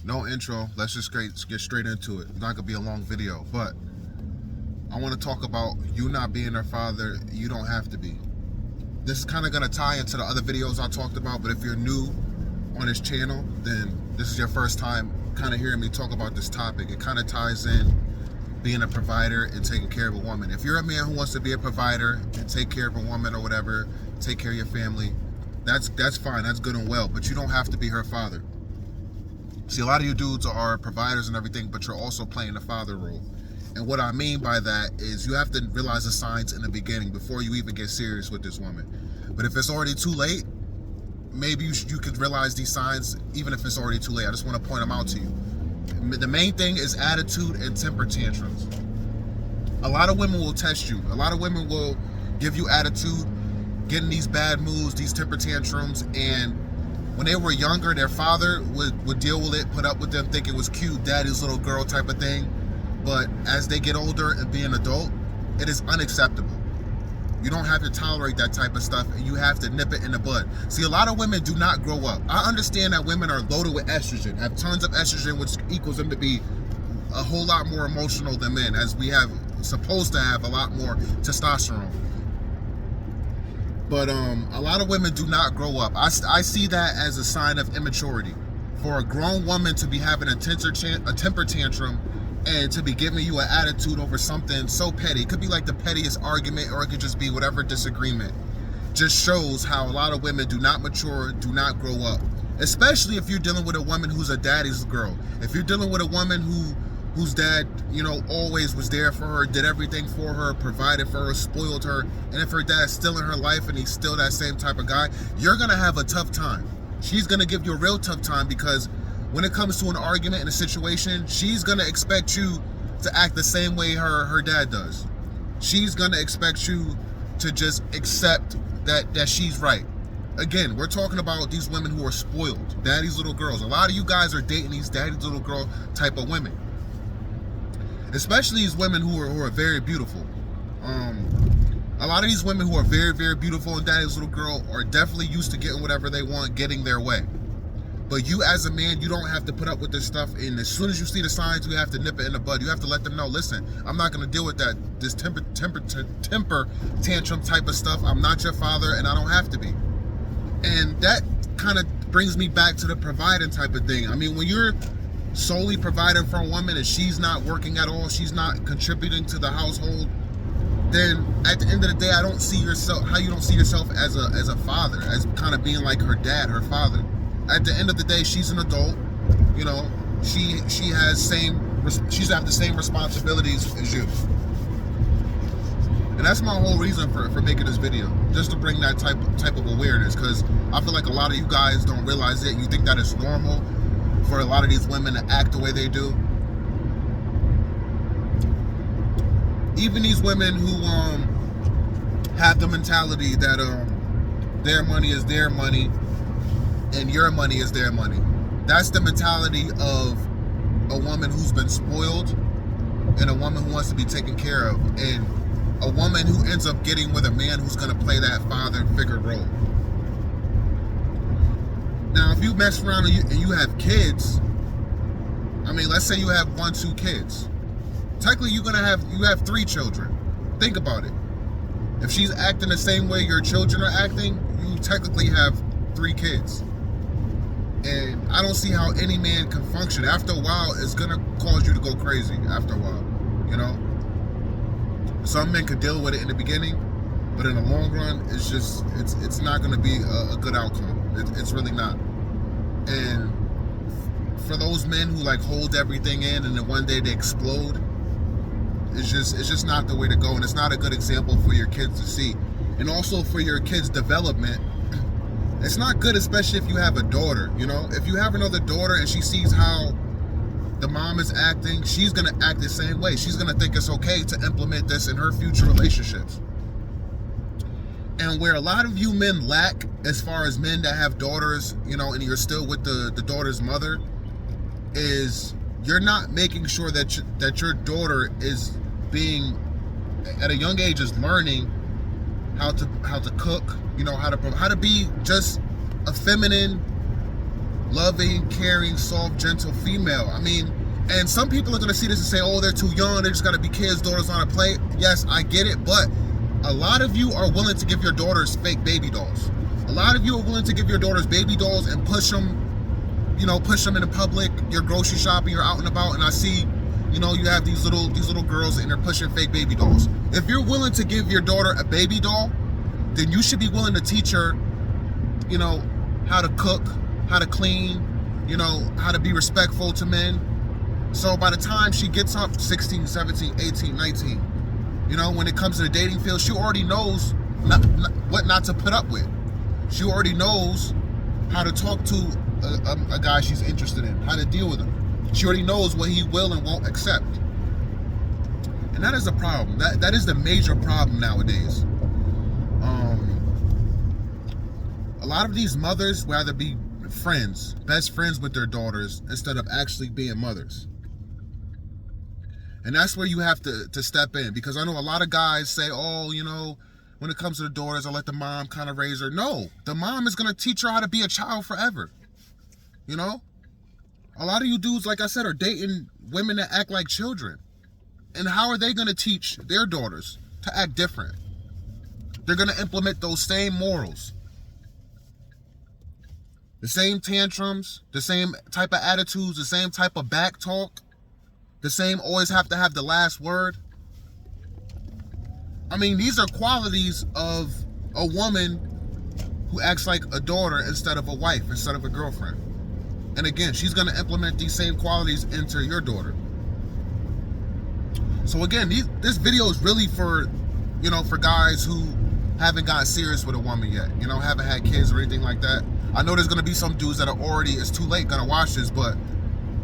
No intro. Let's just get straight into it. It's not gonna be a long video, but I want to talk about you not being her father. You don't have to be. This is kind of gonna tie into the other videos I talked about. But if you're new on this channel, then this is your first time kind of hearing me talk about this topic. It kind of ties in being a provider and taking care of a woman. If you're a man who wants to be a provider and take care of a woman or whatever, take care of your family, that's fine. That's good and well. But you don't have to be her father. See, a lot of you dudes are providers and everything, but you're also playing the father role. And what I mean by that is you have to realize the signs in the beginning before you even get serious with this woman. But if it's already too late, maybe you could realize these signs even if it's already too late. I just want to point them out to you. The main thing is attitude and temper tantrums. A lot of women will test you. A lot of women will give you attitude, get in these bad moods, these temper tantrums, and when they were younger, their father would deal with it, put up with them, think it was cute, daddy's little girl type of thing. But as they get older and be an adult, it is unacceptable. You don't have to tolerate that type of stuff, and you have to nip it in the bud. See, a lot of women do not grow up. I understand that women are loaded with estrogen, have tons of estrogen, which equals them to be a whole lot more emotional than men, as we have supposed to have a lot more testosterone. But a lot of women do not grow up. I see that as a sign of immaturity. For a grown woman to be having a temper tantrum and to be giving you an attitude over something so petty, it could be like the pettiest argument, or it could just be whatever disagreement, just shows how a lot of women do not mature, do not grow up. Especially if you're dealing with a woman who's a daddy's girl. If you're dealing with a woman whose dad, always was there for her, did everything for her, provided for her, spoiled her, and if her dad's still in her life and he's still that same type of guy, you're gonna have a tough time. She's gonna give you a real tough time, because when it comes to an argument and a situation, she's gonna expect you to act the same way her dad does. She's gonna expect you to just accept that she's right. Again, we're talking about these women who are spoiled, daddy's little girls. A lot of you guys are dating these daddy's little girl type of women. Especially these women who are very beautiful. A lot of these women who are very, very beautiful and daddy's little girl are definitely used to getting whatever they want, getting their way. But you as a man, you don't have to put up with this stuff. And as soon as you see the signs, you have to nip it in the bud. You have to let them know, listen, I'm not going to deal with this temper tantrum type of stuff. I'm not your father, and I don't have to be. And that kind of brings me back to the providing type of thing. I mean, when you're solely providing for a woman and she's not working at all, she's not contributing to the household, then at the end of the day, I don't see how you don't see yourself as a father, as kind of being like her dad, her father. At the end of the day, she's an adult. She have the same responsibilities as you. And that's my whole reason for making this video, just to bring that type of awareness, because I feel like a lot of you guys don't realize it. You think that it's normal for a lot of these women to act the way they do. Even these women who have the mentality that their money is their money and your money is their money. That's the mentality of a woman who's been spoiled and a woman who wants to be taken care of, and a woman who ends up getting with a man who's going to play that father figure role. Now, if you mess around and you have kids, I mean, let's say you have 1-2 kids. Technically, you have 3 children. Think about it. If she's acting the same way your children are acting, you technically have 3 kids. And I don't see how any man can function. After a while, it's gonna cause you to go crazy. After a while, Some men could deal with it in the beginning, but in the long run, it's not gonna be a good outcome. It's really not. And for those men who hold everything in and then one day they explode, it's just not the way to go, and it's not a good example for your kids to see. And also for your kids' development, it's not good, especially if you have a daughter. If you have another daughter and she sees how the mom is acting, she's gonna act the same way. She's gonna think it's okay to implement this in her future relationships. And where a lot of you men lack, as far as men that have daughters, and you're still with the daughter's mother, is you're not making sure that your daughter is being, at a young age, is learning how to cook, how to be just a feminine loving, caring, soft, gentle female. I mean, and some people are going to see this and say, oh, they're too young, they just got to be kids, daughters on a plate. Yes, I get it, but a lot of you are willing to give your daughters fake baby dolls. A lot of you are willing to give your daughters baby dolls and push them in the public. You're grocery shopping, you're out and about, and I see, you have these little girls and they're pushing fake baby dolls. If you're willing to give your daughter a baby doll, then you should be willing to teach her, how to cook, how to clean, how to be respectful to men. So by the time she gets up 16, 17, 18, 19, when it comes to the dating field, she already knows what not to put up with. She already knows how to talk to a guy she's interested in, how to deal with him. She already knows what he will and won't accept. And that is a problem. That is the major problem nowadays. A lot of these mothers rather be friends, best friends with their daughters instead of actually being mothers. And that's where you have to step in, because I know a lot of guys say, oh, when it comes to the daughters, I'll let the mom kind of raise her. No, the mom is going to teach her how to be a child forever. A lot of you dudes, like I said, are dating women that act like children. And how are they going to teach their daughters to act different? They're going to implement those same morals. The same tantrums, the same type of attitudes, the same type of back talk, the same always have to have the last word. I mean, these are qualities of a woman who acts like a daughter instead of a wife, instead of a girlfriend. And again, she's going to implement these same qualities into your daughter. So again, this video is really for guys who haven't gotten serious with a woman yet, haven't had kids or anything like that. I know there's going to be some dudes that are already, it's too late, going to watch this, but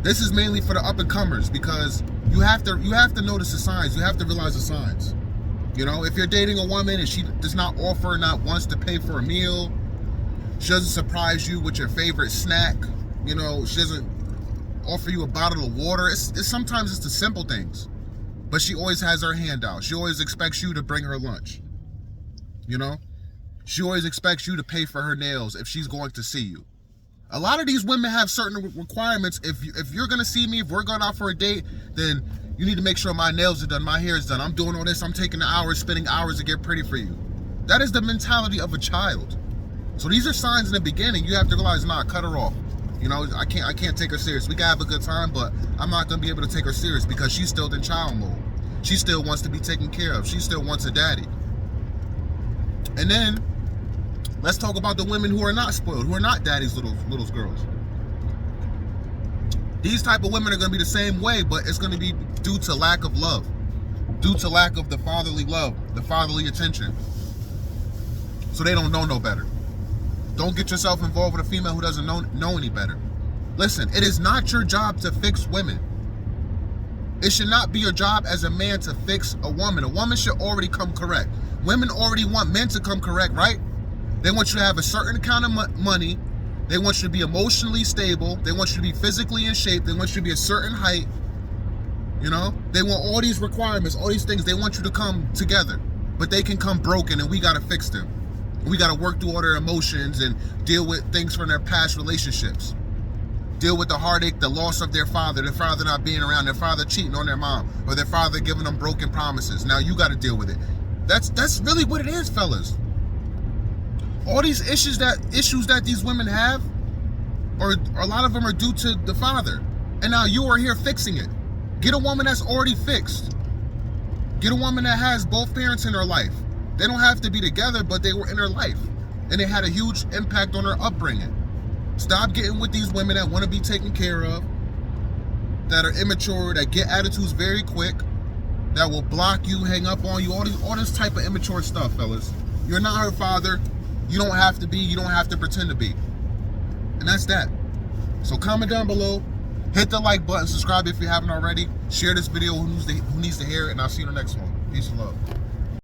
this is mainly for the up-and-comers, because you have to notice the signs. You have to realize the signs. If you're dating a woman and she does not offer, not wants to pay for a meal, she doesn't surprise you with your favorite snack, she doesn't offer you a bottle of water. Sometimes it's the simple things, but she always has her hand out. She always expects you to bring her lunch. She always expects you to pay for her nails if she's going to see you. A lot of these women have certain requirements. If you're going to see me, if we're going out for a date, then you need to make sure my nails are done, my hair is done. I'm doing all this. I'm taking the hours, spending hours to get pretty for you. That is the mentality of a child. So these are signs in the beginning. You have to realize, nah, cut her off. I can't take her serious. We can have a good time, but I'm not going to be able to take her serious because she's still in child mode. She still wants to be taken care of. She still wants a daddy. And then let's talk about the women who are not spoiled, who are not daddy's little girls. These type of women are going to be the same way, but it's going to be due to lack of love, due to lack of the fatherly love, the fatherly attention. So they don't know no better. Don't get yourself involved with a female who doesn't know any better. Listen, it is not your job to fix women. It should not be your job as a man to fix a woman. A woman should already come correct. Women already want men to come correct, right? They want you to have a certain kind of money. They want you to be emotionally stable. They want you to be physically in shape. They want you to be a certain height. They want all these requirements, all these things. They want you to come together, but they can come broken, and we got to fix them. We got to work through all their emotions and deal with things from their past relationships. Deal with the heartache, the loss of their father not being around, their father cheating on their mom, or their father giving them broken promises. Now you got to deal with it. That's really what it is, fellas. All these issues that these women have, or a lot of them are due to the father. And now you are here fixing it. Get a woman that's already fixed. Get a woman that has both parents in her life. They don't have to be together, but they were in her life. And it had a huge impact on her upbringing. Stop getting with these women that want to be taken care of, that are immature, that get attitudes very quick, that will block you, hang up on you, all this type of immature stuff, fellas. You're not her father. You don't have to be. You don't have to pretend to be. And that's that. So comment down below. Hit the like button. Subscribe if you haven't already. Share this video who needs to hear it. And I'll see you in the next one. Peace and love.